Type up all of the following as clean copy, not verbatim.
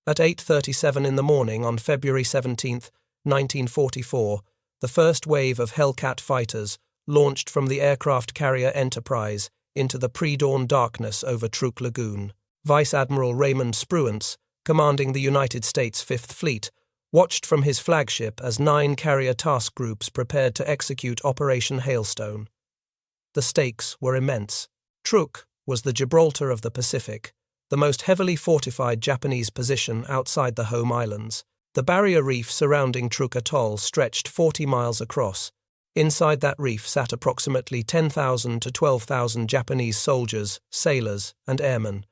At 8:37 in the morning on February 17, 1944, the first wave of Hellcat fighters launched from the aircraft carrier Enterprise into the pre-dawn darkness over Truk Lagoon. Vice Admiral Raymond Spruance, commanding the United States Fifth Fleet, watched from his flagship as 9 carrier task groups prepared to execute Operation Hailstone. The stakes were immense. Truk was the Gibraltar of the Pacific, the most heavily fortified Japanese position outside the home islands. The barrier reef surrounding Truk Atoll stretched 40 miles across. Inside that reef sat approximately 10,000 to 12,000 Japanese soldiers, sailors, and airmen.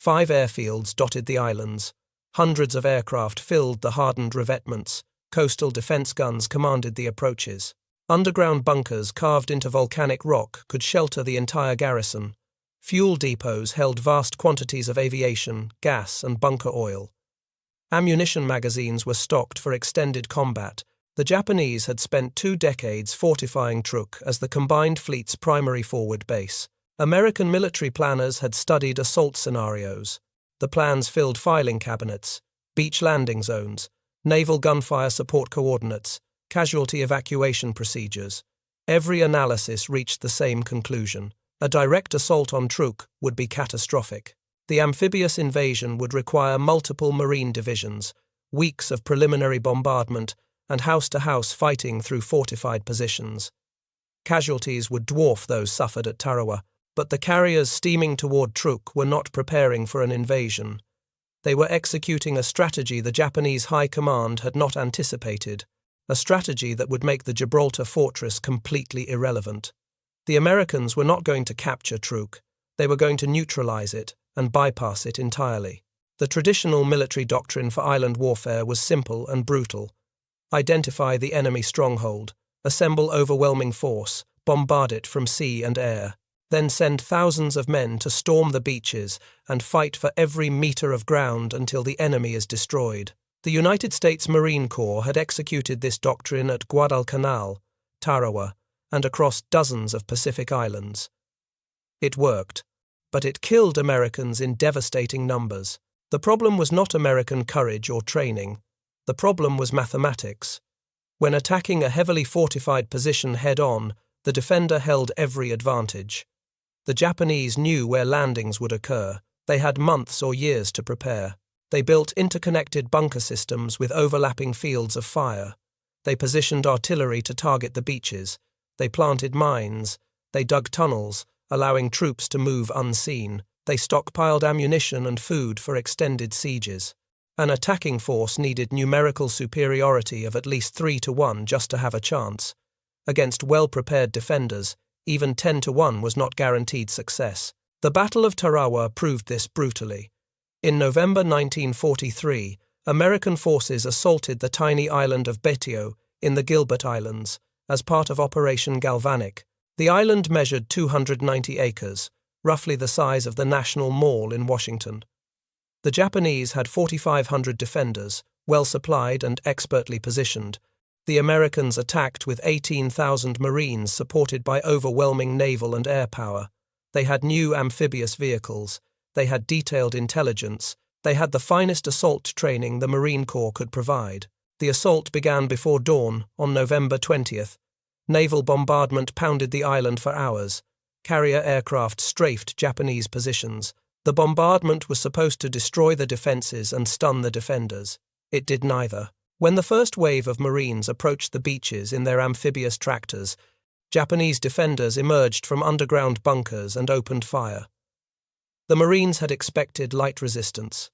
5 airfields dotted the islands. Hundreds of aircraft filled the hardened revetments. Coastal defense guns commanded the approaches. Underground bunkers carved into volcanic rock could shelter the entire garrison. Fuel depots held vast quantities of aviation, gas, and bunker oil. Ammunition magazines were stocked for extended combat. The Japanese had spent 2 decades fortifying Truk as the combined fleet's primary forward base. American military planners had studied assault scenarios. The plans filled filing cabinets, beach landing zones, naval gunfire support coordinates, casualty evacuation procedures. Every analysis reached the same conclusion. A direct assault on Truk would be catastrophic. The amphibious invasion would require multiple marine divisions, weeks of preliminary bombardment, and house-to-house fighting through fortified positions. Casualties would dwarf those suffered at Tarawa, but the carriers steaming toward Truk were not preparing for an invasion. They were executing a strategy the Japanese High Command had not anticipated, a strategy that would make the Gibraltar fortress completely irrelevant. The Americans were not going to capture Truk. They were going to neutralize it and bypass it entirely. The traditional military doctrine for island warfare was simple and brutal. Identify the enemy stronghold, assemble overwhelming force, bombard it from sea and air, then send thousands of men to storm the beaches and fight for every meter of ground until the enemy is destroyed. The United States Marine Corps had executed this doctrine at Guadalcanal, Tarawa, and across dozens of Pacific islands. It worked, but it killed Americans in devastating numbers. The problem was not American courage or training. The problem was mathematics. When attacking a heavily fortified position head-on, the defender held every advantage. The Japanese knew where landings would occur. They had months or years to prepare. They built interconnected bunker systems with overlapping fields of fire. They positioned artillery to target the beaches. They planted mines. They dug tunnels, allowing troops to move unseen. They stockpiled ammunition and food for extended sieges. An attacking force needed numerical superiority of at least 3-1 just to have a chance. Against well-prepared defenders, even 10-1 was not guaranteed success. The Battle of Tarawa proved this brutally. In November 1943, American forces assaulted the tiny island of Betio in the Gilbert Islands as part of Operation Galvanic. The island measured 290 acres, roughly the size of the National Mall in Washington. The Japanese had 4,500 defenders, well supplied and expertly positioned. The Americans attacked with 18,000 Marines supported by overwhelming naval and air power. They had new amphibious vehicles. They had detailed intelligence. They had the finest assault training the Marine Corps could provide. The assault began before dawn on November 20th. Naval bombardment pounded the island for hours. Carrier aircraft strafed Japanese positions. The bombardment was supposed to destroy the defenses and stun the defenders. It did neither. When the first wave of Marines approached the beaches in their amphibious tractors, Japanese defenders emerged from underground bunkers and opened fire. The Marines had expected light resistance.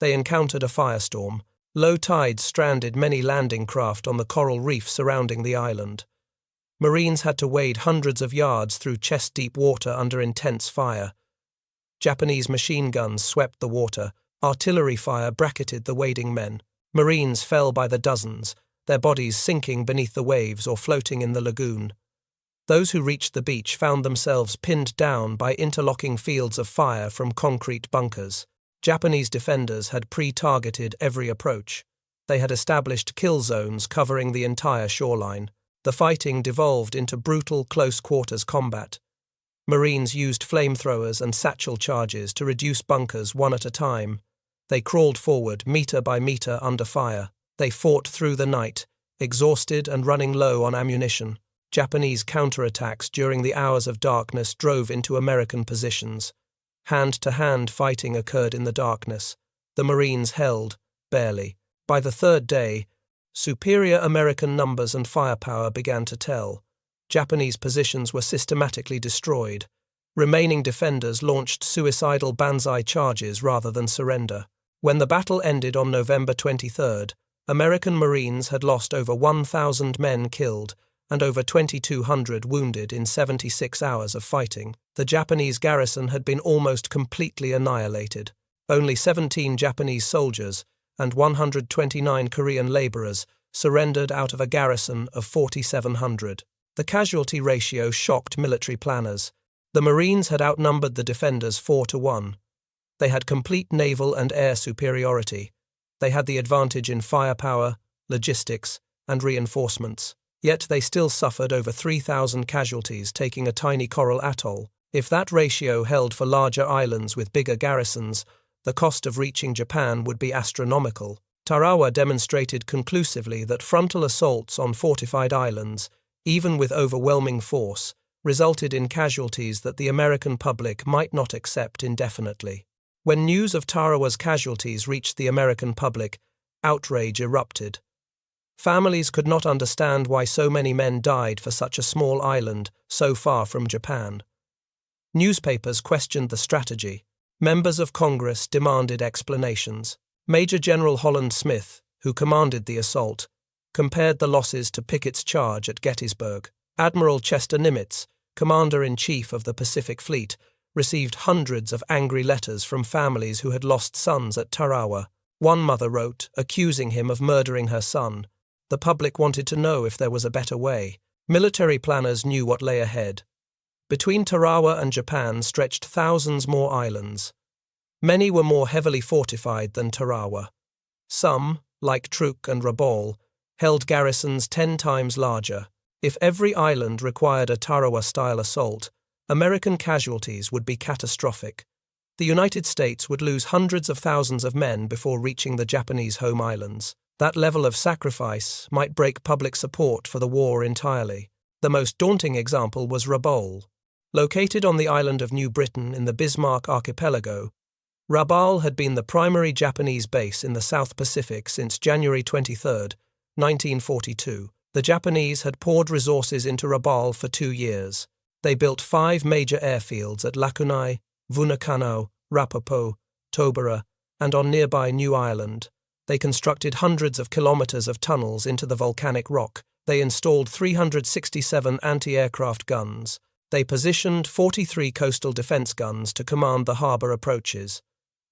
They encountered a firestorm. Low tides stranded many landing craft on the coral reef surrounding the island. Marines had to wade hundreds of yards through chest-deep water under intense fire. Japanese machine guns swept the water. Artillery fire bracketed the wading men. Marines fell by the dozens, their bodies sinking beneath the waves or floating in the lagoon. Those who reached the beach found themselves pinned down by interlocking fields of fire from concrete bunkers. Japanese defenders had pre-targeted every approach. They had established kill zones covering the entire shoreline. The fighting devolved into brutal close-quarters combat. Marines used flamethrowers and satchel charges to reduce bunkers one at a time. They crawled forward, meter by meter under fire. They fought through the night, exhausted and running low on ammunition. Japanese counterattacks during the hours of darkness drove into American positions. Hand-to-hand fighting occurred in the darkness. The Marines held, barely. By the third day, superior American numbers and firepower began to tell. Japanese positions were systematically destroyed. Remaining defenders launched suicidal banzai charges rather than surrender. When the battle ended on November 23rd, American Marines had lost over 1,000 men killed and over 2,200 wounded in 76 hours of fighting. The Japanese garrison had been almost completely annihilated. Only 17 Japanese soldiers and 129 Korean laborers surrendered out of a garrison of 4,700. The casualty ratio shocked military planners. The Marines had outnumbered the defenders 4-1. They had complete naval and air superiority. They had the advantage in firepower, logistics, and reinforcements. Yet they still suffered over 3,000 casualties taking a tiny coral atoll. If that ratio held for larger islands with bigger garrisons, the cost of reaching Japan would be astronomical. Tarawa demonstrated conclusively that frontal assaults on fortified islands, even with overwhelming force, resulted in casualties that the American public might not accept indefinitely. When news of Tarawa's casualties reached the American public, outrage erupted. Families could not understand why so many men died for such a small island so far from Japan. Newspapers questioned the strategy. Members of Congress demanded explanations. Major General Holland Smith, who commanded the assault, compared the losses to Pickett's charge at Gettysburg. Admiral Chester Nimitz, Commander-in-Chief of the Pacific Fleet, received hundreds of angry letters from families who had lost sons at Tarawa. One mother wrote, accusing him of murdering her son. The public wanted to know if there was a better way. Military planners knew what lay ahead. Between Tarawa and Japan stretched thousands more islands. Many were more heavily fortified than Tarawa. Some, like Truk and Rabaul, held garrisons 10 times larger. If every island required a Tarawa-style assault, American casualties would be catastrophic. The United States would lose hundreds of thousands of men before reaching the Japanese home islands. That level of sacrifice might break public support for the war entirely. The most daunting example was Rabaul. Located on the island of New Britain in the Bismarck archipelago, Rabaul had been the primary Japanese base in the South Pacific since January 23, 1942. The Japanese had poured resources into Rabaul for 2 years. They built 5 major airfields at Lakunai, Vunakano, Rapopo, Tobara, and on nearby New Ireland. They constructed hundreds of kilometers of tunnels into the volcanic rock. They installed 367 anti-aircraft guns. They positioned 43 coastal defense guns to command the harbor approaches.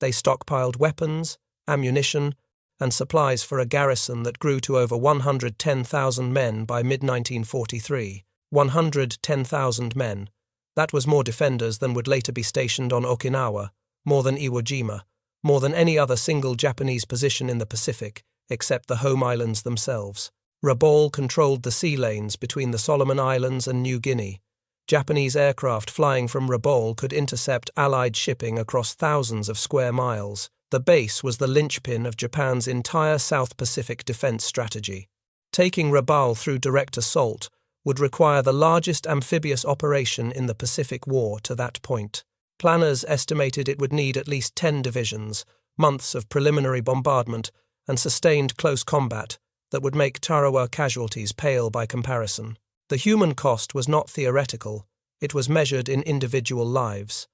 They stockpiled weapons, ammunition, and supplies for a garrison that grew to over 110,000 men by mid-1943. 110,000 men. That was more defenders than would later be stationed on Okinawa, more than Iwo Jima, more than any other single Japanese position in the Pacific, except the home islands themselves. Rabaul controlled the sea lanes between the Solomon Islands and New Guinea. Japanese aircraft flying from Rabaul could intercept Allied shipping across thousands of square miles. The base was the linchpin of Japan's entire South Pacific defense strategy. Taking Rabaul through direct assault would require the largest amphibious operation in the Pacific War to that point. Planners estimated it would need at least 10 divisions, months of preliminary bombardment, and sustained close combat that would make Tarawa casualties pale by comparison. The human cost was not theoretical, it was measured in individual lives.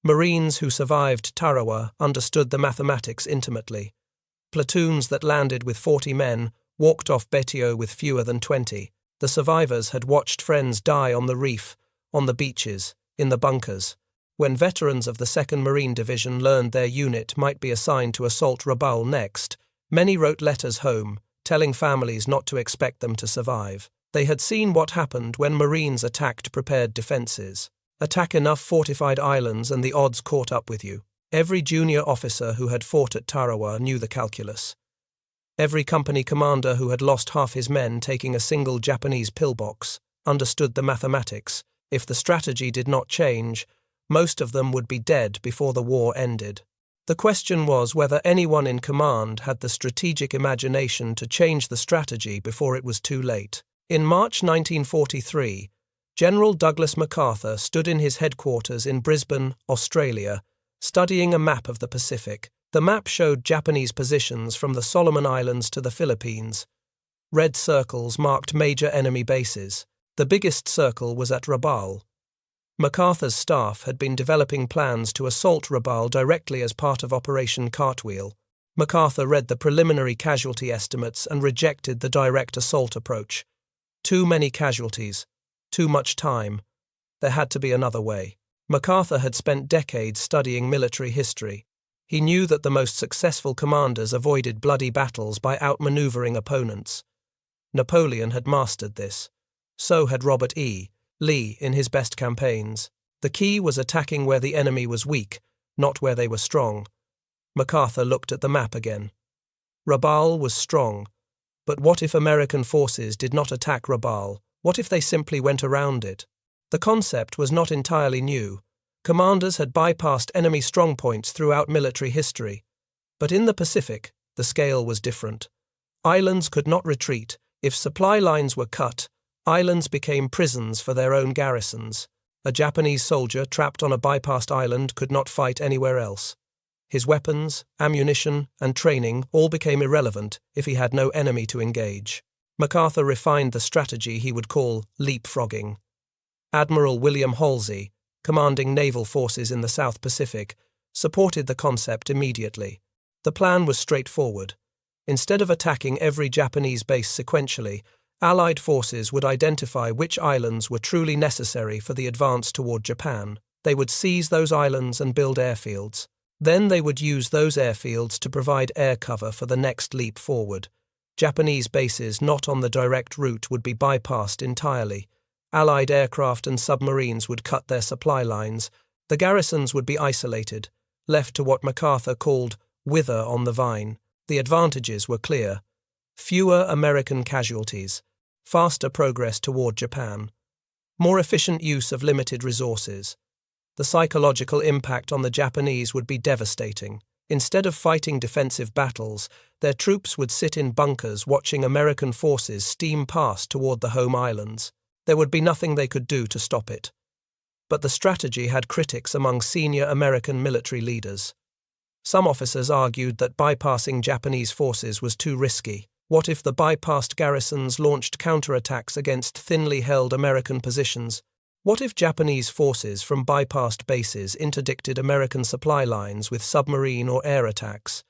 Marines who survived Tarawa understood the mathematics intimately. Platoons that landed with 40 men walked off Betio with fewer than 20. The survivors had watched friends die on the reef, on the beaches, in the bunkers. When veterans of the 2nd Marine Division learned their unit might be assigned to assault Rabaul next, many wrote letters home, telling families not to expect them to survive. They had seen what happened when Marines attacked prepared defences. Attack enough fortified islands and the odds caught up with you. Every junior officer who had fought at Tarawa knew the calculus. Every company commander who had lost half his men taking a single Japanese pillbox understood the mathematics. If the strategy did not change, most of them would be dead before the war ended. The question was whether anyone in command had the strategic imagination to change the strategy before it was too late. In March 1943, General Douglas MacArthur stood in his headquarters in Brisbane, Australia, studying a map of the Pacific. The map showed Japanese positions from the Solomon Islands to the Philippines. Red circles marked major enemy bases. The biggest circle was at Rabaul. MacArthur's staff had been developing plans to assault Rabaul directly as part of Operation Cartwheel. MacArthur read the preliminary casualty estimates and rejected the direct assault approach. Too many casualties. Too much time. There had to be another way. MacArthur had spent decades studying military history. He knew that the most successful commanders avoided bloody battles by outmaneuvering opponents. Napoleon had mastered this. So had Robert E. Lee in his best campaigns. The key was attacking where the enemy was weak, not where they were strong. MacArthur looked at the map again. Rabaul was strong. But what if American forces did not attack Rabaul? What if they simply went around it? The concept was not entirely new. Commanders had bypassed enemy strongpoints throughout military history. But in the Pacific, the scale was different. Islands could not retreat. If supply lines were cut, islands became prisons for their own garrisons. A Japanese soldier trapped on a bypassed island could not fight anywhere else. His weapons, ammunition, and training all became irrelevant if he had no enemy to engage. MacArthur refined the strategy he would call leapfrogging. Admiral William Halsey, commanding naval forces in the South Pacific, supported the concept immediately. The plan was straightforward. Instead of attacking every Japanese base sequentially, Allied forces would identify which islands were truly necessary for the advance toward Japan. They would seize those islands and build airfields. Then they would use those airfields to provide air cover for the next leap forward. Japanese bases not on the direct route would be bypassed entirely. Allied aircraft and submarines would cut their supply lines. The garrisons would be isolated, left to what MacArthur called wither on the vine. The advantages were clear. Fewer American casualties. Faster progress toward Japan. More efficient use of limited resources. The psychological impact on the Japanese would be devastating. Instead of fighting defensive battles, their troops would sit in bunkers watching American forces steam past toward the home islands. There would be nothing they could do to stop it. But the strategy had critics among senior American military leaders. Some officers argued that bypassing Japanese forces was too risky. What if the bypassed garrisons launched counterattacks against thinly held American positions? What if Japanese forces from bypassed bases interdicted American supply lines with submarine or air attacks?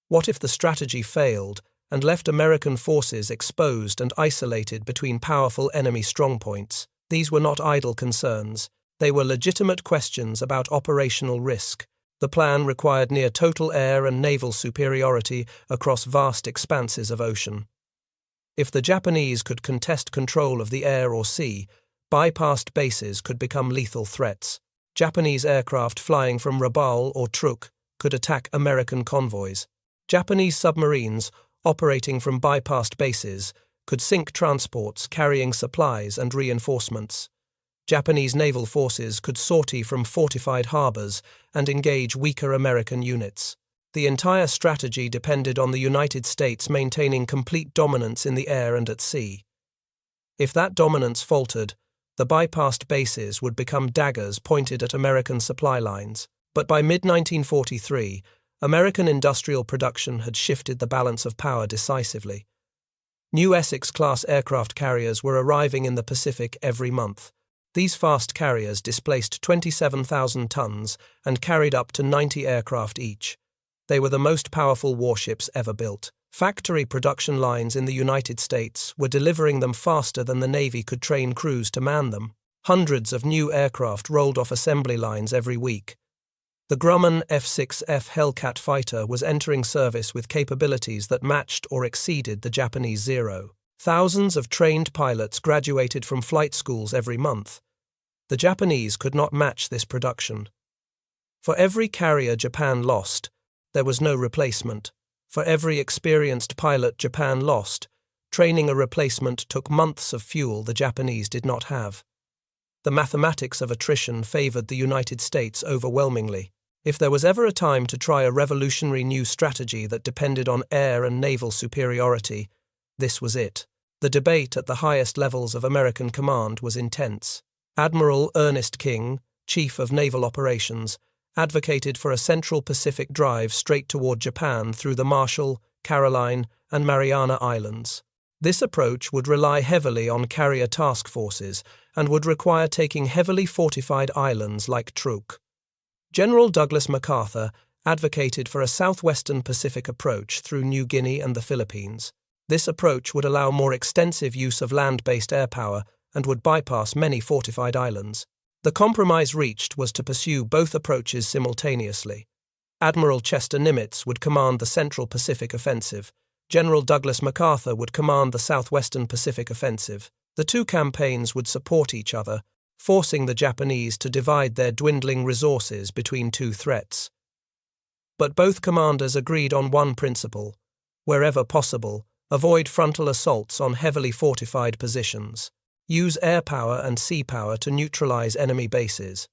What if the strategy failed and left American forces exposed and isolated between powerful enemy strongpoints? These were not idle concerns. They were legitimate questions about operational risk. The plan required near total air and naval superiority across vast expanses of ocean. If the Japanese could contest control of the air or sea, bypassed bases could become lethal threats. Japanese aircraft flying from Rabaul or Truk could attack American convoys. Japanese submarines operating from bypassed bases could sink transports carrying supplies and reinforcements. Japanese naval forces could sortie from fortified harbors and engage weaker American units. The entire strategy depended on the United States maintaining complete dominance in the air and at sea. If that dominance faltered, the bypassed bases would become daggers pointed at American supply lines. But by mid-1943, American industrial production had shifted the balance of power decisively. New Essex-class aircraft carriers were arriving in the Pacific every month. These fast carriers displaced 27,000 tons and carried up to 90 aircraft each. They were the most powerful warships ever built. Factory production lines in the United States were delivering them faster than the Navy could train crews to man them. Hundreds of new aircraft rolled off assembly lines every week. The Grumman F-6F Hellcat fighter was entering service with capabilities that matched or exceeded the Japanese Zero. Thousands of trained pilots graduated from flight schools every month. The Japanese could not match this production. For every carrier Japan lost, there was no replacement. For every experienced pilot Japan lost, training a replacement took months of fuel the Japanese did not have. The mathematics of attrition favored the United States overwhelmingly. If there was ever a time to try a revolutionary new strategy that depended on air and naval superiority, this was it. The debate at the highest levels of American command was intense. Admiral Ernest King, Chief of Naval Operations, advocated for a Central Pacific drive straight toward Japan through the Marshall, Caroline, and Mariana Islands. This approach would rely heavily on carrier task forces and would require taking heavily fortified islands like Truk. General Douglas MacArthur advocated for a southwestern Pacific approach through New Guinea and the Philippines. This approach would allow more extensive use of land-based air power and would bypass many fortified islands. The compromise reached was to pursue both approaches simultaneously. Admiral Chester Nimitz would command the Central Pacific Offensive. General Douglas MacArthur would command the Southwestern Pacific Offensive. The two campaigns would support each other, forcing the Japanese to divide their dwindling resources between two threats. But both commanders agreed on one principle: wherever possible, avoid frontal assaults on heavily fortified positions. Use air power and sea power to neutralize enemy bases.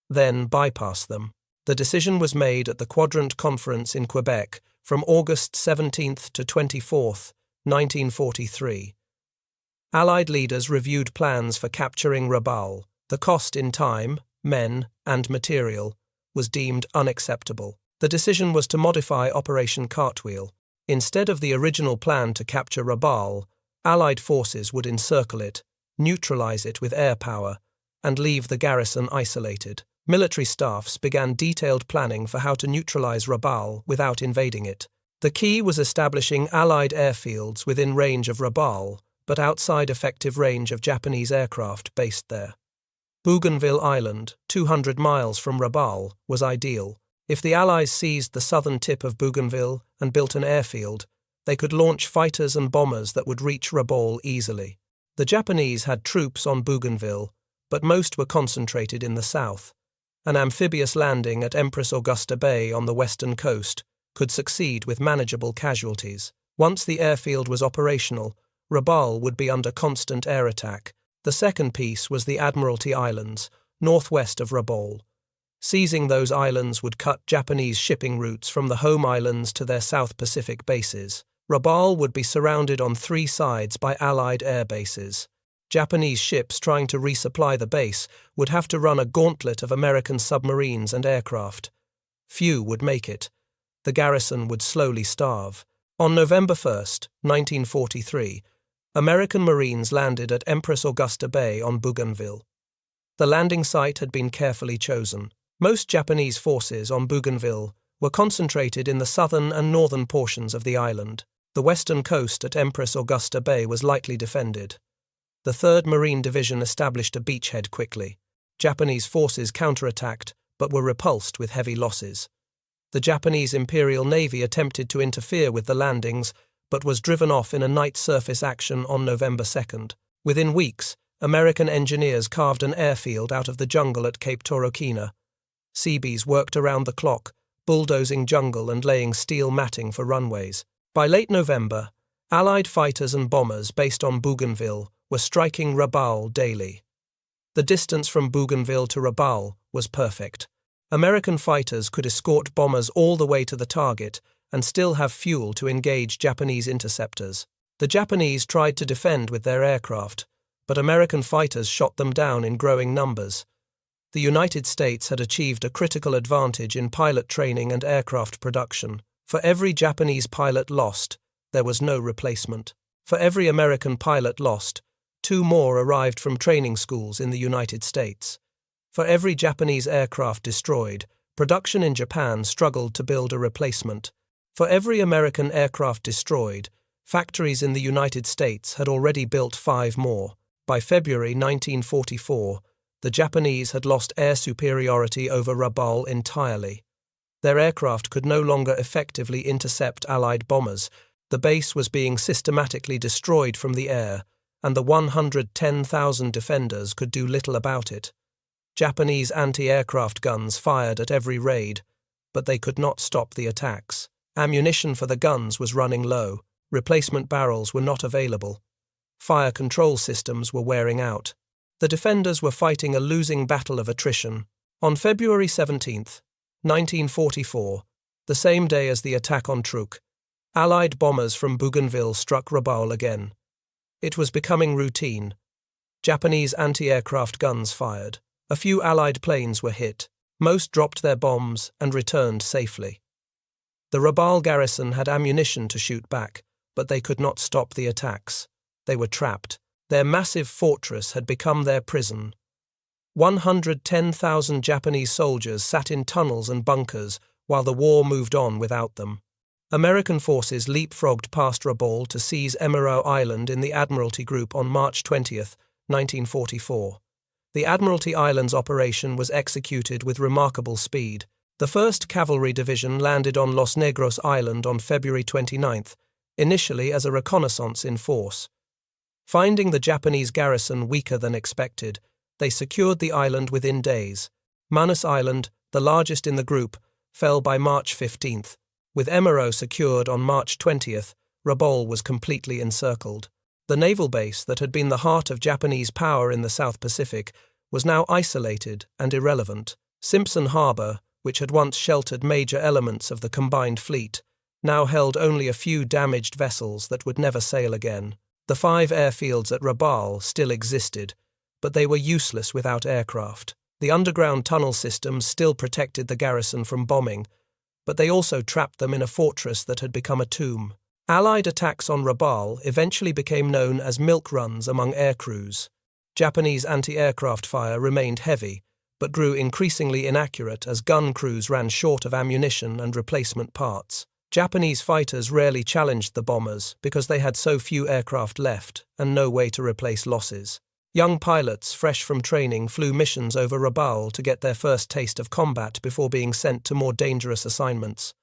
Then bypass them. The decision was made at the Quadrant Conference in Quebec from August 17th to 24th, 1943. Allied leaders reviewed plans for capturing Rabaul. The cost in time, men, and material was deemed unacceptable. The decision was to modify Operation Cartwheel. Instead of the original plan to capture Rabaul, Allied forces would encircle it, neutralize it with air power, and leave the garrison isolated. Military staffs began detailed planning for how to neutralize Rabaul without invading it. The key was establishing Allied airfields within range of Rabaul, but outside effective range of Japanese aircraft based there. Bougainville Island, 200 miles from Rabaul, was ideal. If the Allies seized the southern tip of Bougainville and built an airfield, they could launch fighters and bombers that would reach Rabaul easily. The Japanese had troops on Bougainville, but most were concentrated in the south. An amphibious landing at Empress Augusta Bay on the western coast could succeed with manageable casualties. Once the airfield was operational, Rabaul would be under constant air attack. The second piece was the Admiralty Islands, northwest of Rabaul. Seizing those islands would cut Japanese shipping routes from the home islands to their South Pacific bases. Rabaul would be surrounded on three sides by Allied air bases. Japanese ships trying to resupply the base would have to run a gauntlet of American submarines and aircraft. Few would make it. The garrison would slowly starve. On November 1st, 1943, American Marines landed at Empress Augusta Bay on Bougainville. The landing site had been carefully chosen. Most Japanese forces on Bougainville were concentrated in the southern and northern portions of the island. The western coast at Empress Augusta Bay was lightly defended. The 3rd Marine Division established a beachhead quickly. Japanese forces counterattacked, but were repulsed with heavy losses. The Japanese Imperial Navy attempted to interfere with the landings, but was driven off in a night surface action on November 2nd. Within weeks, American engineers carved an airfield out of the jungle at Cape Torokina. Seabees worked around the clock, bulldozing jungle and laying steel matting for runways. By late November, Allied fighters and bombers based on Bougainville were striking Rabaul daily. The distance from Bougainville to Rabaul was perfect. American fighters could escort bombers all the way to the target and still have fuel to engage Japanese interceptors. The Japanese tried to defend with their aircraft, but American fighters shot them down in growing numbers. The United States had achieved a critical advantage in pilot training and aircraft production. For every Japanese pilot lost, there was no replacement. For every American pilot lost, 2 more arrived from training schools in the United States. For every Japanese aircraft destroyed, production in Japan struggled to build a replacement. For every American aircraft destroyed, factories in the United States had already built 5 more. By February 1944, the Japanese had lost air superiority over Rabaul entirely. Their aircraft could no longer effectively intercept Allied bombers. The base was being systematically destroyed from the air, and the 110,000 defenders could do little about it. Japanese anti-aircraft guns fired at every raid, but they could not stop the attacks. Ammunition for the guns was running low. Replacement barrels were not available. Fire control systems were wearing out. The defenders were fighting a losing battle of attrition. On February 17th, 1944, the same day as the attack on Truk, Allied bombers from Bougainville struck Rabaul again. It was becoming routine. Japanese anti-aircraft guns fired. A few Allied planes were hit. Most dropped their bombs and returned safely. The Rabaul garrison had ammunition to shoot back, but they could not stop the attacks. They were trapped. Their massive fortress had become their prison. 110,000 Japanese soldiers sat in tunnels and bunkers while the war moved on without them. American forces leapfrogged past Rabaul to seize Empress Island in the Admiralty Group on March 20, 1944. The Admiralty Islands operation was executed with remarkable speed. The 1st Cavalry Division landed on Los Negros Island on February 29, initially as a reconnaissance in force. Finding the Japanese garrison weaker than expected, they secured the island within days. Manus Island, the largest in the group, fell by March 15. With Empress secured on March 20, Rabaul was completely encircled. The naval base that had been the heart of Japanese power in the South Pacific was now isolated and irrelevant. Simpson Harbor, which had once sheltered major elements of the combined fleet, now held only a few damaged vessels that would never sail again. The 5 airfields at Rabaul still existed, but they were useless without aircraft. The underground tunnel systems still protected the garrison from bombing, but they also trapped them in a fortress that had become a tomb. Allied attacks on Rabaul eventually became known as milk runs among air crews. Japanese anti-aircraft fire remained heavy, but grew increasingly inaccurate as gun crews ran short of ammunition and replacement parts. Japanese fighters rarely challenged the bombers because they had so few aircraft left and no way to replace losses. Young pilots, fresh from training, flew missions over Rabaul to get their first taste of combat before being sent to more dangerous assignments.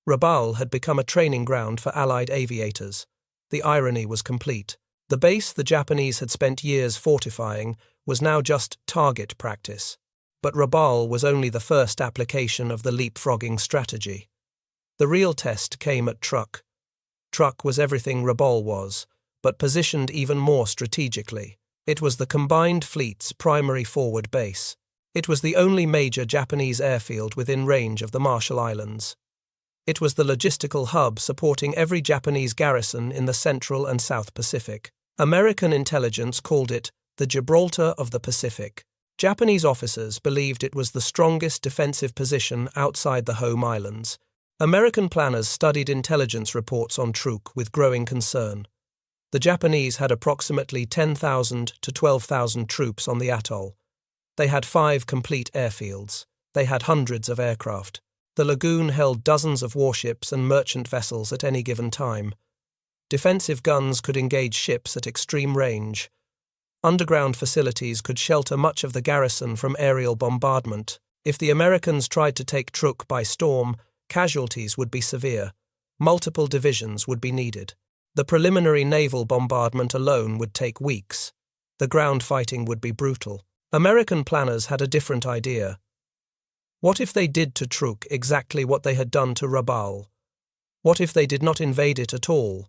Rabaul had become a training ground for Allied aviators. The irony was complete. The base the Japanese had spent years fortifying was now just target practice. But Rabaul was only the first application of the leapfrogging strategy. The real test came at Truk. Truk was everything Rabaul was, but positioned even more strategically. It was the combined fleet's primary forward base. It was the only major Japanese airfield within range of the Marshall Islands. It was the logistical hub supporting every Japanese garrison in the Central and South Pacific. American intelligence called it the Gibraltar of the Pacific. Japanese officers believed it was the strongest defensive position outside the home islands. American planners studied intelligence reports on Truk with growing concern. The Japanese had approximately 10,000 to 12,000 troops on the atoll. They had 5 complete airfields. They had hundreds of aircraft. The lagoon held dozens of warships and merchant vessels at any given time. Defensive guns could engage ships at extreme range. Underground facilities could shelter much of the garrison from aerial bombardment. If the Americans tried to take Truk by storm, casualties would be severe. Multiple divisions would be needed. The preliminary naval bombardment alone would take weeks. The ground fighting would be brutal. American planners had a different idea. What if they did to Truk exactly what they had done to Rabaul? What if they did not invade it at all?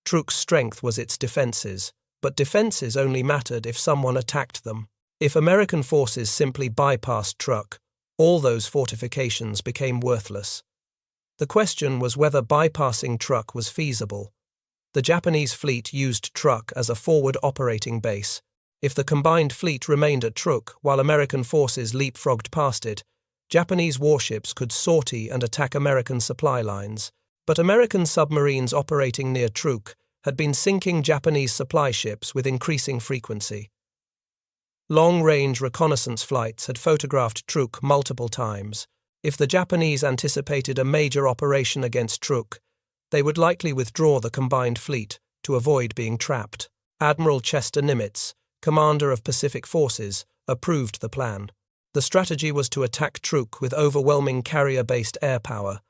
Truk's strength was its defenses, but defenses only mattered if someone attacked them. If American forces simply bypassed Truk, all those fortifications became worthless. The question was whether bypassing Truk was feasible. The Japanese fleet used Truk as a forward operating base. If the combined fleet remained at Truk while American forces leapfrogged past it, Japanese warships could sortie and attack American supply lines. But American submarines operating near Truk had been sinking Japanese supply ships with increasing frequency. Long-range reconnaissance flights had photographed Truk multiple times. If the Japanese anticipated a major operation against Truk, they would likely withdraw the combined fleet to avoid being trapped. Admiral Chester Nimitz, commander of Pacific forces, approved the plan. The strategy was to attack Truk with overwhelming carrier-based air power.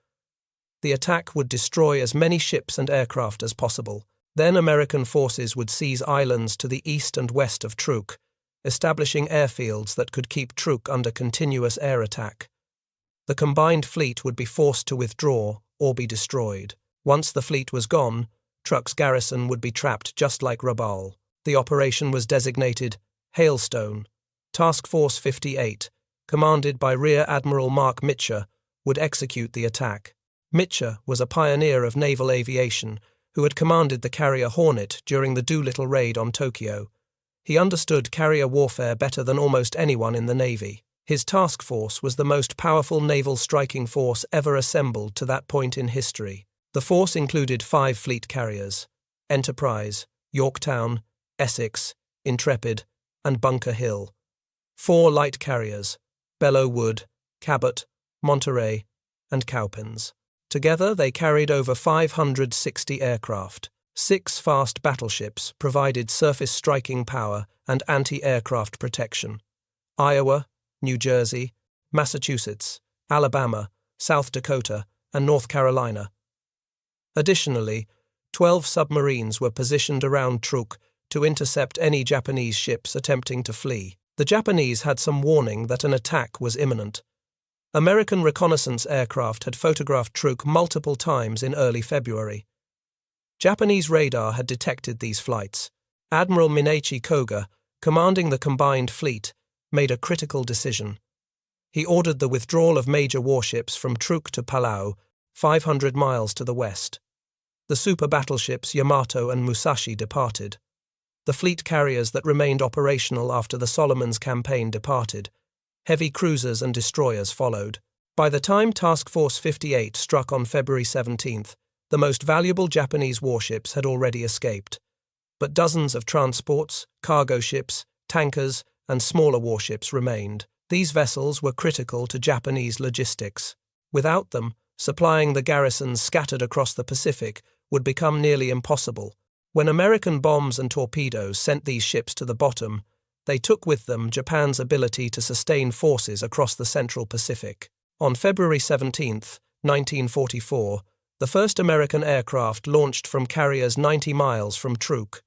The attack would destroy as many ships and aircraft as possible. Then American forces would seize islands to the east and west of Truk, establishing airfields that could keep Truk under continuous air attack. The combined fleet would be forced to withdraw or be destroyed. Once the fleet was gone, Truk's garrison would be trapped just like Rabaul. The operation was designated Hailstone. Task Force 58, commanded by Rear Admiral Mark Mitcher, would execute the attack. Mitcher was a pioneer of naval aviation who had commanded the carrier Hornet during the Doolittle raid on Tokyo. He understood carrier warfare better than almost anyone in the Navy. His task force was the most powerful naval striking force ever assembled to that point in history. The force included 5 fleet carriers: Enterprise, Yorktown, Essex, Intrepid, and Bunker Hill. 4 light carriers: Belleau Wood, Cabot, Monterey, and Cowpens. Together they carried over 560 aircraft. 6 fast battleships provided surface striking power and anti-aircraft protection. Iowa, New Jersey, Massachusetts, Alabama, South Dakota, and North Carolina. Additionally, 12 submarines were positioned around Truk to intercept any Japanese ships attempting to flee. The Japanese had some warning that an attack was imminent. American reconnaissance aircraft had photographed Truk multiple times in early February. Japanese radar had detected these flights. Admiral Minachi Koga, commanding the combined fleet, made a critical decision. He ordered the withdrawal of major warships from Truk to Palau, 500 miles to the west. The super battleships Yamato and Musashi departed. The fleet carriers that remained operational after the Solomons campaign departed. Heavy cruisers and destroyers followed. By the time Task Force 58 struck on February 17th, the most valuable Japanese warships had already escaped. But dozens of transports, cargo ships, tankers, and smaller warships remained. These vessels were critical to Japanese logistics. Without them, supplying the garrisons scattered across the Pacific would become nearly impossible. When American bombs and torpedoes sent these ships to the bottom, they took with them Japan's ability to sustain forces across the Central Pacific. On February 17, 1944, the first American aircraft launched from carriers 90 miles from Truk.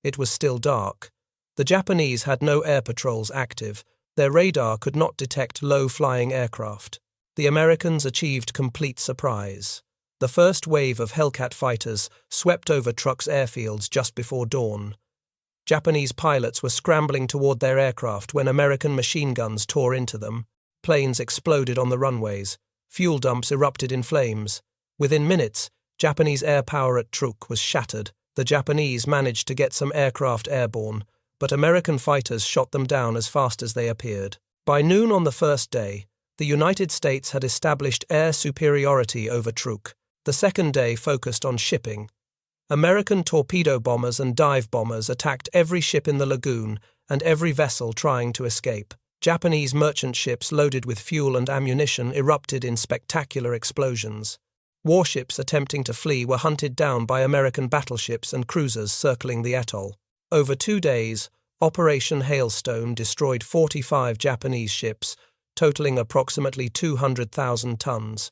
It was still dark. The Japanese had no air patrols active. Their radar could not detect low-flying aircraft. The Americans achieved complete surprise. The first wave of Hellcat fighters swept over Truk's airfields just before dawn. Japanese pilots were scrambling toward their aircraft when American machine guns tore into them. Planes exploded on the runways. Fuel dumps erupted in flames. Within minutes, Japanese air power at Truk was shattered. The Japanese managed to get some aircraft airborne, but American fighters shot them down as fast as they appeared. By noon on the first day, the United States had established air superiority over Truk. The second day focused on shipping. American torpedo bombers and dive bombers attacked every ship in the lagoon and every vessel trying to escape. Japanese merchant ships loaded with fuel and ammunition erupted in spectacular explosions. Warships attempting to flee were hunted down by American battleships and cruisers circling the atoll. Over 2 days, Operation Hailstone destroyed 45 Japanese ships, totaling approximately 200,000 tons.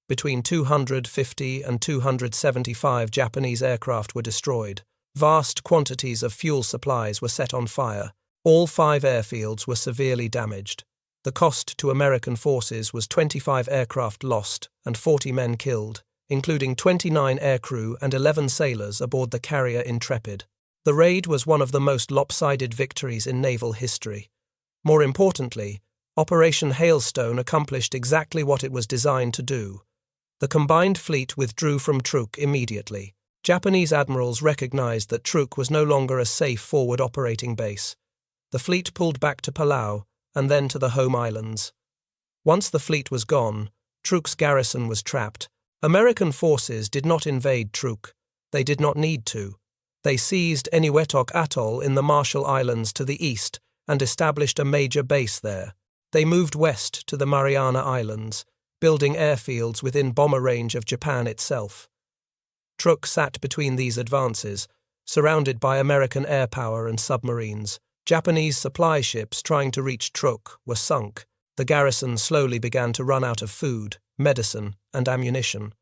Between 250 and 275 Japanese aircraft were destroyed. Vast quantities of fuel supplies were set on fire. All 5 airfields were severely damaged. The cost to American forces was 25 aircraft lost and 40 men killed, including 29 aircrew and 11 sailors aboard the carrier Intrepid. The raid was one of the most lopsided victories in naval history. More importantly, Operation Hailstone accomplished exactly what it was designed to do. The combined fleet withdrew from Truk immediately. Japanese admirals recognized that Truk was no longer a safe forward operating base. The fleet pulled back to Palau and then to the home islands. Once the fleet was gone, Truk's garrison was trapped. American forces did not invade Truk. They did not need to. They seized Truk Atoll in the Marshall Islands to the east and established a major base there. They moved west to the Mariana Islands, building airfields within bomber range of Japan itself. Truk sat between these advances, surrounded by American air power and submarines. Japanese supply ships trying to reach Truk were sunk. The garrison slowly began to run out of food, medicine, and ammunition.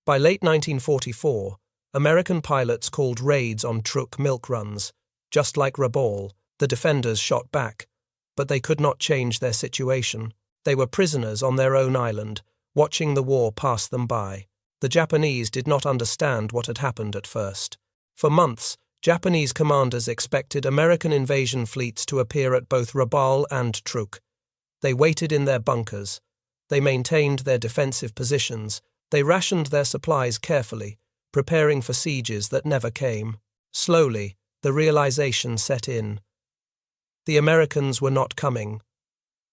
By late 1944, American pilots called raids on Truk milk runs. Just like Rabaul, the defenders shot back, but they could not change their situation. They were prisoners on their own island, watching the war pass them by. The Japanese did not understand what had happened at first. For months, Japanese commanders expected American invasion fleets to appear at both Rabaul and Truk. They waited in their bunkers. They maintained their defensive positions. They rationed their supplies carefully, preparing for sieges that never came. Slowly, the realization set in. The Americans were not coming.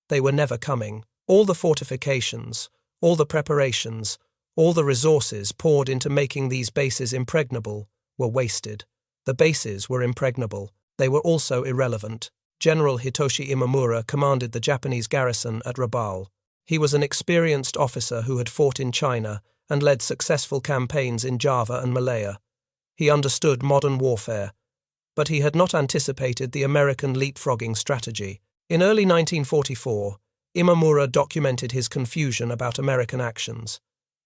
They were never coming. All the fortifications, all the preparations, all the resources poured into making these bases impregnable were wasted. The bases were impregnable. They were also irrelevant. General Hitoshi Imamura commanded the Japanese garrison at Rabaul. He was an experienced officer who had fought in China and led successful campaigns in Java and Malaya. He understood modern warfare, but he had not anticipated the American leapfrogging strategy. In early 1944, Imamura documented his confusion about American actions.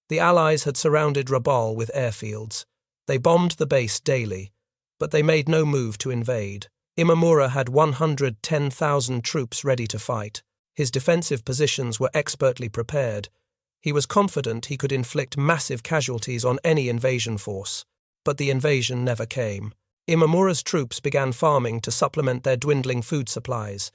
The Allies had surrounded Rabaul with airfields. They bombed the base daily, but they made no move to invade. Imamura had 110,000 troops ready to fight. His defensive positions were expertly prepared. He was confident he could inflict massive casualties on any invasion force. But the invasion never came. Imamura's troops began farming to supplement their dwindling food supplies.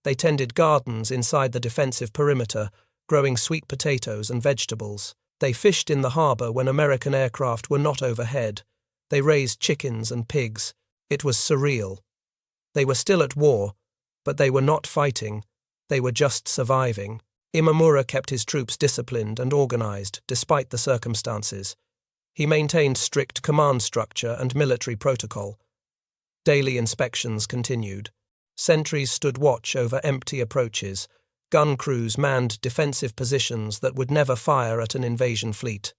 They tended gardens inside the defensive perimeter, growing sweet potatoes and vegetables. They fished in the harbor when American aircraft were not overhead. They raised chickens and pigs. It was surreal. They were still at war, but they were not fighting. They were just surviving. Imamura kept his troops disciplined and organized, despite the circumstances. He maintained strict command structure and military protocol. Daily inspections continued. Sentries stood watch over empty approaches. Gun crews manned defensive positions that would never fire at an invasion fleet.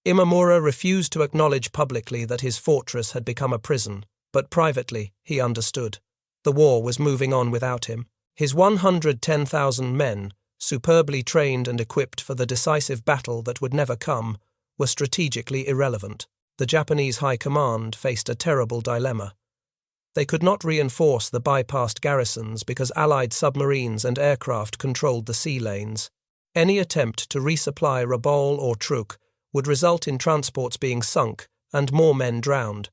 Imamura refused to acknowledge publicly that his fortress had become a prison, but privately he understood. The war was moving on without him. His 110,000 men, superbly trained and equipped for the decisive battle that would never come, were strategically irrelevant. The Japanese High Command faced a terrible dilemma. They could not reinforce the bypassed garrisons because Allied submarines and aircraft controlled the sea lanes. Any attempt to resupply Rabaul or Truk would result in transports being sunk and more men drowned.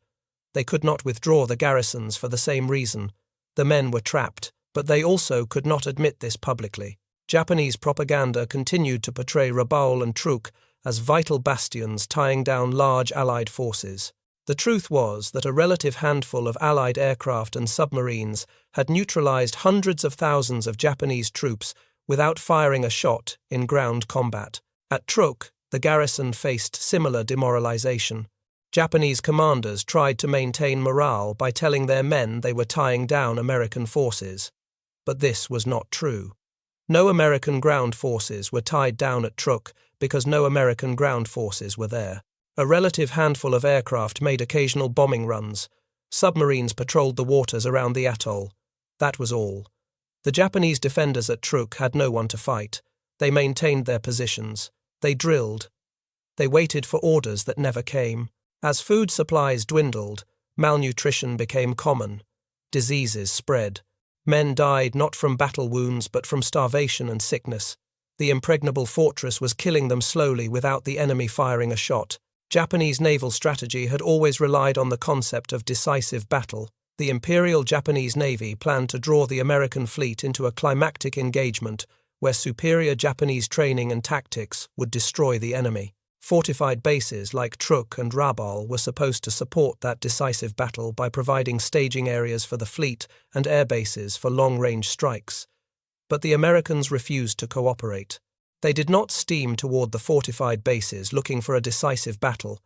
They could not withdraw the garrisons for the same reason. The men were trapped, but they also could not admit this publicly. Japanese propaganda continued to portray Rabaul and Truk as vital bastions tying down large Allied forces. The truth was that a relative handful of Allied aircraft and submarines had neutralized hundreds of thousands of Japanese troops without firing a shot in ground combat. At Truk, the garrison faced similar demoralization. Japanese commanders tried to maintain morale by telling their men they were tying down American forces. But this was not true. No American ground forces were tied down at Truk because no American ground forces were there. A relative handful of aircraft made occasional bombing runs. Submarines patrolled the waters around the atoll. That was all. The Japanese defenders at Truk had no one to fight. They maintained their positions. They drilled. They waited for orders that never came. As food supplies dwindled, malnutrition became common. Diseases spread. Men died not from battle wounds but from starvation and sickness. The impregnable fortress was killing them slowly without the enemy firing a shot. Japanese naval strategy had always relied on the concept of decisive battle. The Imperial Japanese Navy planned to draw the American fleet into a climactic engagement where superior Japanese training and tactics would destroy the enemy. Fortified bases like Truk and Rabaul were supposed to support that decisive battle by providing staging areas for the fleet and air bases for long-range strikes. But the Americans refused to cooperate. They did not steam toward the fortified bases looking for a decisive battle.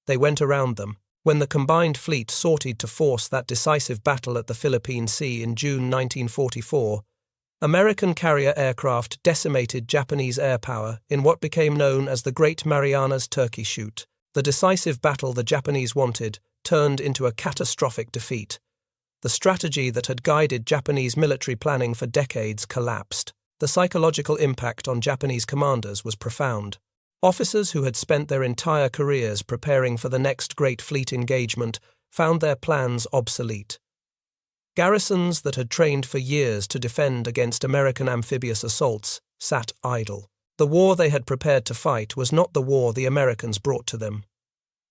They went around them. When the combined fleet sortied to force that decisive battle at the Philippine Sea in June 1944, American carrier aircraft decimated Japanese air power in what became known as the Great Marianas Turkey Shoot. The decisive battle the Japanese wanted turned into a catastrophic defeat. The strategy that had guided Japanese military planning for decades collapsed. The psychological impact on Japanese commanders was profound. Officers who had spent their entire careers preparing for the next great fleet engagement found their plans obsolete. Garrisons that had trained for years to defend against American amphibious assaults sat idle. The war they had prepared to fight was not the war the Americans brought to them.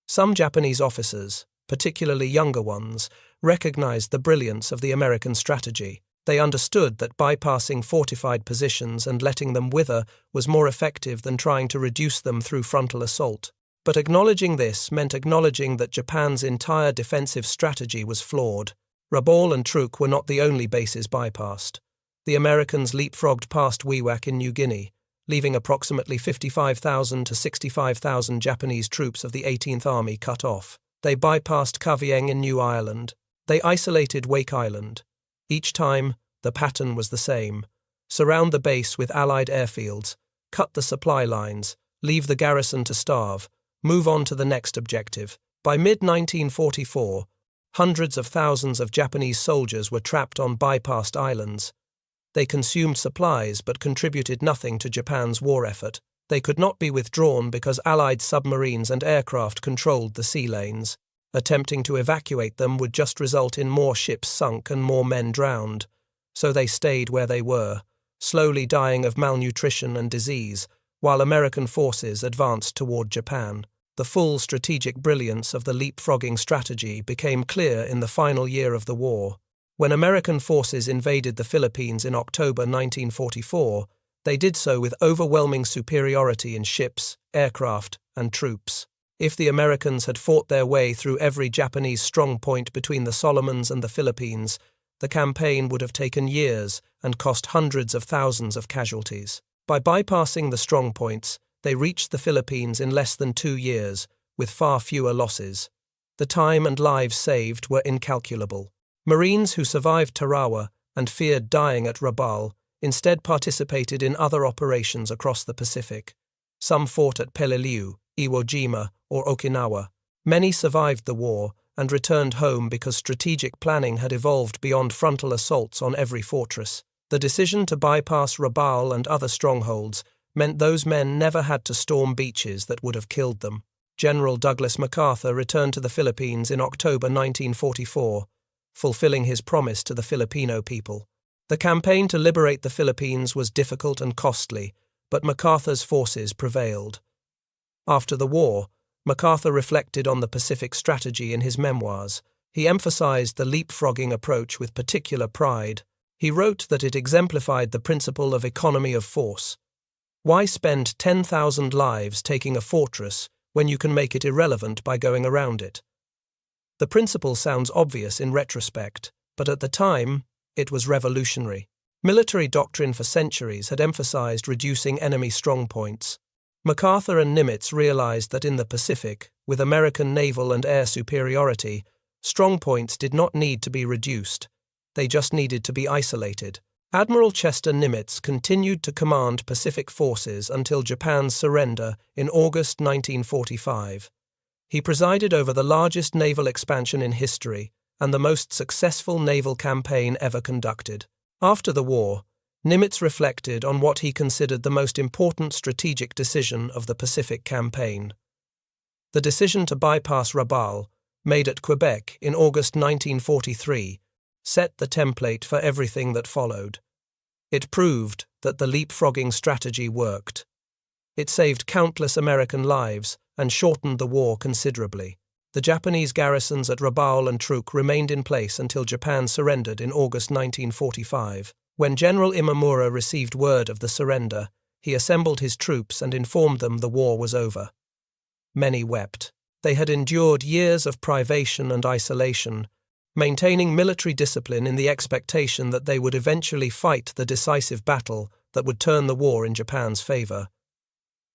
Some Japanese officers, particularly younger ones, recognized the brilliance of the American strategy. They understood that bypassing fortified positions and letting them wither was more effective than trying to reduce them through frontal assault. But acknowledging this meant acknowledging that Japan's entire defensive strategy was flawed. Rabaul and Truk were not the only bases bypassed. The Americans leapfrogged past Wewak in New Guinea, leaving approximately 55,000 to 65,000 Japanese troops of the 18th Army cut off. They bypassed Kavieng in New Ireland. They isolated Wake Island. Each time, the pattern was the same. Surround the base with Allied airfields, cut the supply lines, leave the garrison to starve, move on to the next objective. By mid-1944, hundreds of thousands of Japanese soldiers were trapped on bypassed islands. They consumed supplies but contributed nothing to Japan's war effort. They could not be withdrawn because Allied submarines and aircraft controlled the sea lanes. Attempting to evacuate them would just result in more ships sunk and more men drowned. So they stayed where they were, slowly dying of malnutrition and disease, while American forces advanced toward Japan. The full strategic brilliance of the leapfrogging strategy became clear in the final year of the war. When American forces invaded the Philippines in October 1944, they did so with overwhelming superiority in ships, aircraft, and troops. If the Americans had fought their way through every Japanese strongpoint between the Solomons and the Philippines, the campaign would have taken years and cost hundreds of thousands of casualties. By bypassing the strongpoints, they reached the Philippines in less than 2 years, with far fewer losses. The time and lives saved were incalculable. Marines who survived Tarawa and feared dying at Rabaul instead participated in other operations across the Pacific. Some fought at Peleliu, Iwo Jima, or Okinawa. Many survived the war and returned home because strategic planning had evolved beyond frontal assaults on every fortress. The decision to bypass Rabaul and other strongholds meant those men never had to storm beaches that would have killed them. General Douglas MacArthur returned to the Philippines in October 1944, fulfilling his promise to the Filipino people. The campaign to liberate the Philippines was difficult and costly, but MacArthur's forces prevailed. After the war, MacArthur reflected on the Pacific strategy in his memoirs. He emphasized the leapfrogging approach with particular pride. He wrote that it exemplified the principle of economy of force. Why spend 10,000 lives taking a fortress when you can make it irrelevant by going around it? The principle sounds obvious in retrospect, but at the time, it was revolutionary. Military doctrine for centuries had emphasized reducing enemy strongpoints. MacArthur and Nimitz realized that in the Pacific, with American naval and air superiority, strongpoints did not need to be reduced. They just needed to be isolated. Admiral Chester Nimitz continued to command Pacific forces until Japan's surrender in August 1945. He presided over the largest naval expansion in history and the most successful naval campaign ever conducted. After the war, Nimitz reflected on what he considered the most important strategic decision of the Pacific campaign. The decision to bypass Rabaul, made at Quebec in August 1943, set the template for everything that followed. It proved that the leapfrogging strategy worked. It saved countless American lives and shortened the war considerably. The Japanese garrisons at Rabaul and Truk remained in place until Japan surrendered in August 1945. When General Imamura received word of the surrender, he assembled his troops and informed them the war was over. Many wept. They had endured years of privation and isolation, maintaining military discipline in the expectation that they would eventually fight the decisive battle that would turn the war in Japan's favor.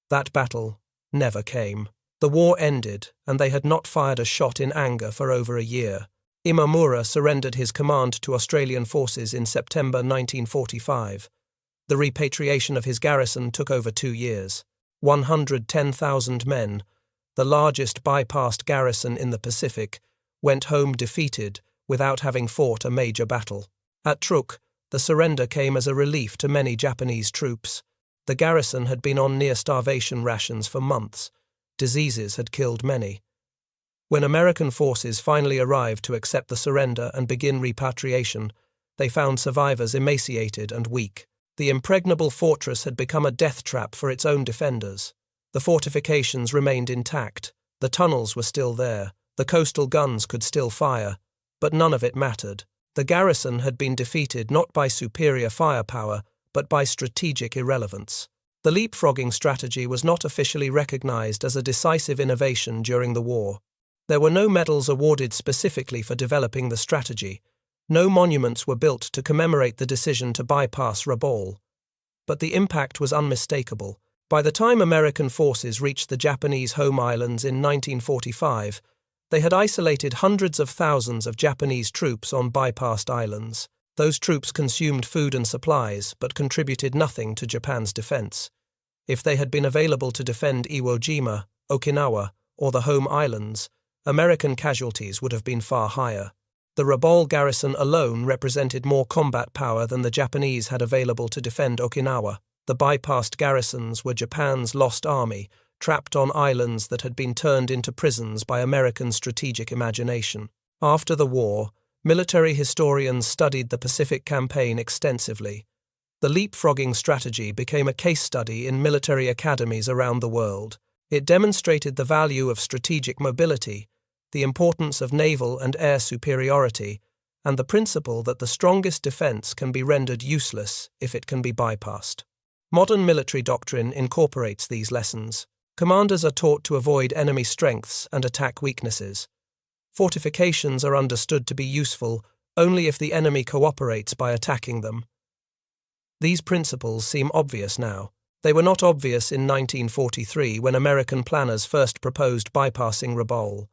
That battle never came. The war ended, and they had not fired a shot in anger for over a year. Imamura surrendered his command to Australian forces in September 1945. The repatriation of his garrison took over 2 years. 110,000 men, the largest bypassed garrison in the Pacific, went home defeated without having fought a major battle. At Truk, the surrender came as a relief to many Japanese troops. The garrison had been on near-starvation rations for months. Diseases had killed many. When American forces finally arrived to accept the surrender and begin repatriation, they found survivors emaciated and weak. The impregnable fortress had become a death trap for its own defenders. The fortifications remained intact, the tunnels were still there, the coastal guns could still fire, but none of it mattered. The garrison had been defeated not by superior firepower, but by strategic irrelevance. The leapfrogging strategy was not officially recognized as a decisive innovation during the war. There were no medals awarded specifically for developing the strategy. No monuments were built to commemorate the decision to bypass Rabaul. But the impact was unmistakable. By the time American forces reached the Japanese home islands in 1945, they had isolated hundreds of thousands of Japanese troops on bypassed islands. Those troops consumed food and supplies, but contributed nothing to Japan's defense. If they had been available to defend Iwo Jima, Okinawa, or the home islands, American casualties would have been far higher. The Rabaul garrison alone represented more combat power than the Japanese had available to defend Okinawa. The bypassed garrisons were Japan's lost army, trapped on islands that had been turned into prisons by American strategic imagination. After the war, military historians studied the Pacific Campaign extensively. The leapfrogging strategy became a case study in military academies around the world. It demonstrated the value of strategic mobility, the importance of naval and air superiority, and the principle that the strongest defense can be rendered useless if it can be bypassed. Modern military doctrine incorporates these lessons. Commanders are taught to avoid enemy strengths and attack weaknesses. Fortifications are understood to be useful only if the enemy cooperates by attacking them. These principles seem obvious now. They were not obvious in 1943 when American planners first proposed bypassing Rabaul.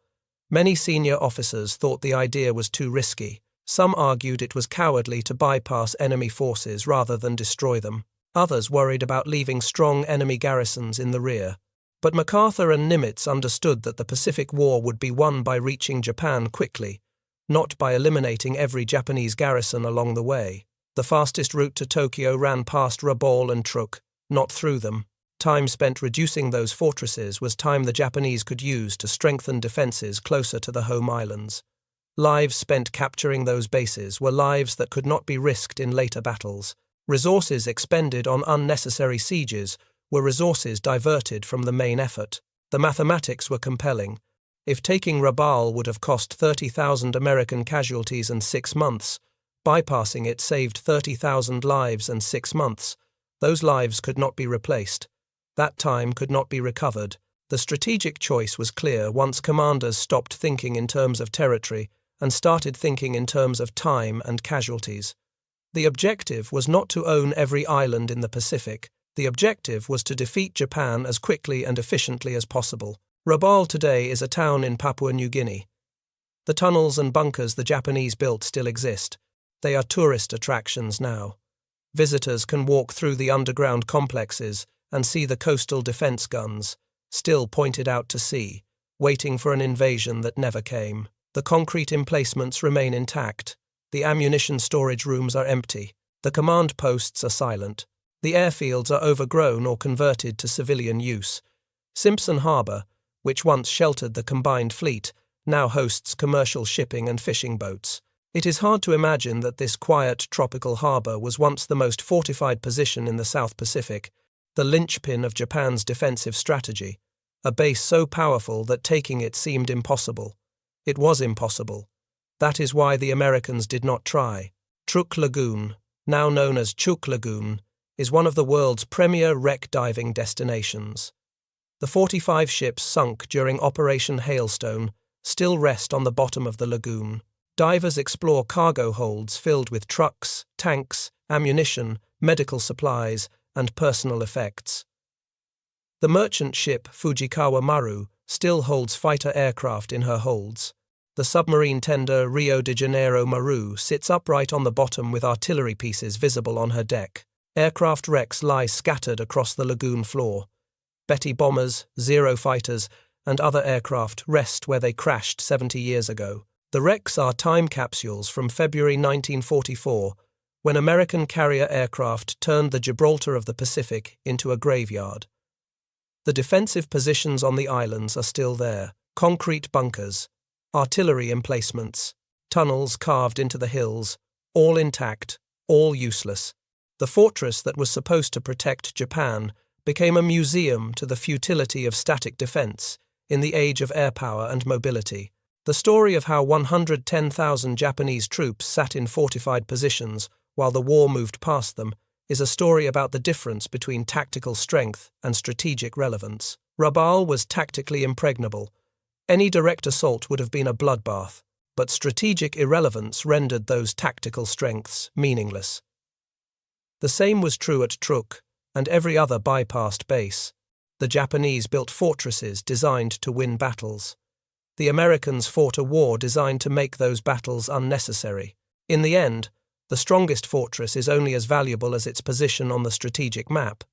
Many senior officers thought the idea was too risky. Some argued it was cowardly to bypass enemy forces rather than destroy them. Others worried about leaving strong enemy garrisons in the rear. But MacArthur and Nimitz understood that the Pacific War would be won by reaching Japan quickly, not by eliminating every Japanese garrison along the way. The fastest route to Tokyo ran past Rabaul and Truk, not through them. Time spent reducing those fortresses was time the Japanese could use to strengthen defenses closer to the home islands. Lives spent capturing those bases were lives that could not be risked in later battles. Resources expended on unnecessary sieges were resources diverted from the main effort. The mathematics were compelling. If taking Rabaul would have cost 30,000 American casualties and 6 months, bypassing it saved 30,000 lives and 6 months. Those lives could not be replaced. That time could not be recovered. The strategic choice was clear once commanders stopped thinking in terms of territory and started thinking in terms of time and casualties. The objective was not to own every island in the Pacific. The objective was to defeat Japan as quickly and efficiently as possible. Rabaul today is a town in Papua New Guinea. The tunnels and bunkers the Japanese built still exist. They are tourist attractions now. Visitors can walk through the underground complexes and see the coastal defense guns, still pointed out to sea, waiting for an invasion that never came. The concrete emplacements remain intact. The ammunition storage rooms are empty. The command posts are silent. The airfields are overgrown or converted to civilian use. Simpson Harbour, which once sheltered the combined fleet, now hosts commercial shipping and fishing boats. It is hard to imagine that this quiet tropical harbour was once the most fortified position in the South Pacific, the linchpin of Japan's defensive strategy, a base so powerful that taking it seemed impossible. It was impossible. That is why the Americans did not try. Truk Lagoon, now known as Truk Lagoon, is one of the world's premier wreck diving destinations. The 45 ships sunk during Operation Hailstone still rest on the bottom of the lagoon. Divers explore cargo holds filled with trucks, tanks, ammunition, medical supplies, and personal effects. The merchant ship Fujikawa Maru still holds fighter aircraft in her holds. The submarine tender Rio de Janeiro Maru sits upright on the bottom with artillery pieces visible on her deck. Aircraft wrecks lie scattered across the lagoon floor. Betty bombers, Zero fighters, and other aircraft rest where they crashed 70 years ago. The wrecks are time capsules from February 1944, when American carrier aircraft turned the Gibraltar of the Pacific into a graveyard. The defensive positions on the islands are still there. Concrete bunkers, artillery emplacements, tunnels carved into the hills, all intact, all useless. The fortress that was supposed to protect Japan became a museum to the futility of static defense in the age of air power and mobility. The story of how 110,000 Japanese troops sat in fortified positions while the war moved past them is a story about the difference between tactical strength and strategic relevance. Rabaul was tactically impregnable. Any direct assault would have been a bloodbath, but strategic irrelevance rendered those tactical strengths meaningless. The same was true at Truk and every other bypassed base. The Japanese built fortresses designed to win battles. The Americans fought a war designed to make those battles unnecessary. In the end, the strongest fortress is only as valuable as its position on the strategic map.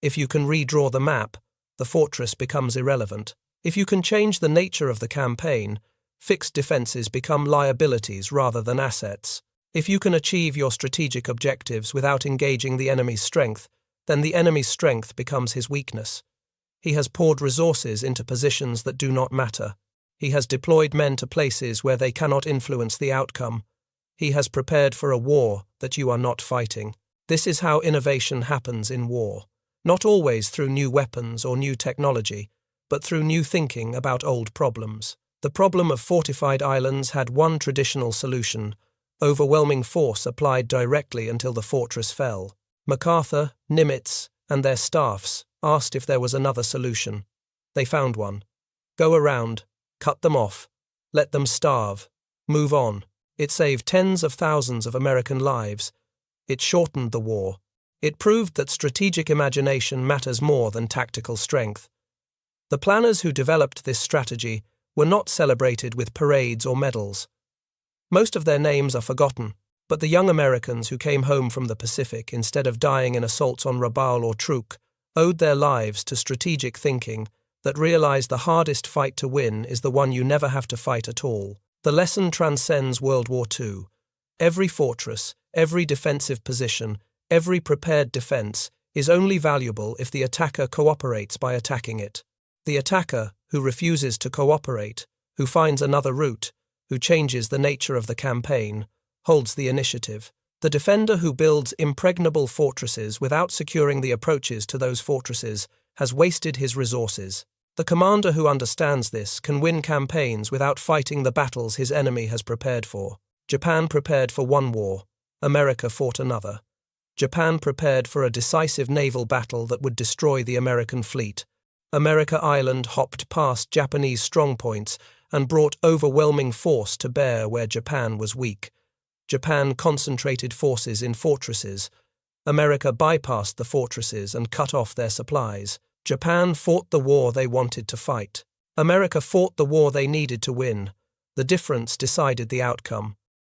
If you can redraw the map, the fortress becomes irrelevant. If you can change the nature of the campaign, fixed defenses become liabilities rather than assets. If you can achieve your strategic objectives without engaging the enemy's strength, then the enemy's strength becomes his weakness. He has poured resources into positions that do not matter. He has deployed men to places where they cannot influence the outcome. He has prepared for a war that you are not fighting. This is how innovation happens in war. Not always through new weapons or new technology, but through new thinking about old problems. The problem of fortified islands had one traditional solution: overwhelming force applied directly until the fortress fell. MacArthur, Nimitz, and their staffs asked if there was another solution. They found one. Go around, cut them off, let them starve, move on. It saved tens of thousands of American lives. It shortened the war. It proved that strategic imagination matters more than tactical strength. The planners who developed this strategy were not celebrated with parades or medals. Most of their names are forgotten, but the young Americans who came home from the Pacific instead of dying in assaults on Rabaul or Truk owed their lives to strategic thinking that realized the hardest fight to win is the one you never have to fight at all. The lesson transcends World War II. Every fortress, every defensive position, every prepared defense is only valuable if the attacker cooperates by attacking it. The attacker, who refuses to cooperate, who finds another route, who changes the nature of the campaign, holds the initiative. The defender who builds impregnable fortresses without securing the approaches to those fortresses has wasted his resources. The commander who understands this can win campaigns without fighting the battles his enemy has prepared for. Japan prepared for one war. America fought another. Japan prepared for a decisive naval battle that would destroy the American fleet. America Island hopped past Japanese strongpoints and brought overwhelming force to bear where Japan was weak. Japan concentrated forces in fortresses. America bypassed the fortresses and cut off their supplies. Japan fought the war they wanted to fight. America fought the war they needed to win. The difference decided the outcome.